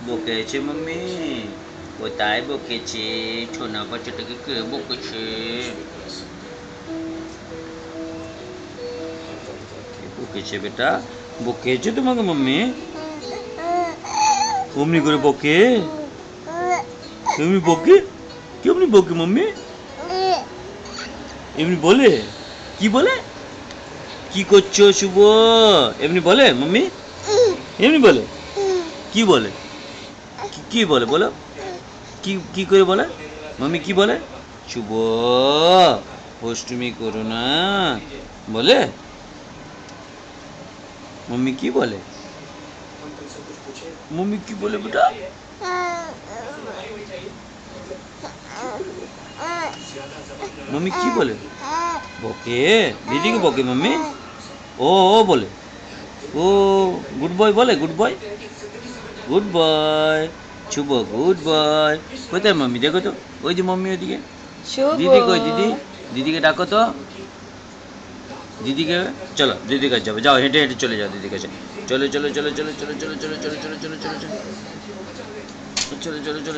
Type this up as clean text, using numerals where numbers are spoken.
বকেছে mummy, কোথায় বকেছে? ছোনা বাচ্চাটাকে কে বকেছে? কে বকেছে বেটা? বকেছে তোমাকে মাম্মি? অমনি করে বকে? এমনি বকে? কেমনি বকে মাম্মি? এমনি বলে? কি বলে? কি করছো শুভ? এমনি বলে মাম্মি? এমনি বলে? কি বলে? কি বলে বলো? কি কি করে বলে? মাম্মি কি বলে? শুভ, অষ্টমী করো না বলে? मम्मी की बोले? मम्मी की बोले बेटा? मम्मी की बोले? बोके दीदी को बोके मम्मी? ओ बोले ओ गुड बॉय बोले गुड बॉय शुभ गुड बॉय कोথায় मम्मी देखो तो ওই যে मम्मी ওইদিকে শুভ दीदी কই दीदी दीदिকে ডাকো তো दीदी के चलो दीदी का जाओ जाओ हेंटे हेंटे चले जाओ दीदी का चलो चलो चलो चलो चलो चलो चलो चलो चलो चलो चलो चलो चलो चलो चलो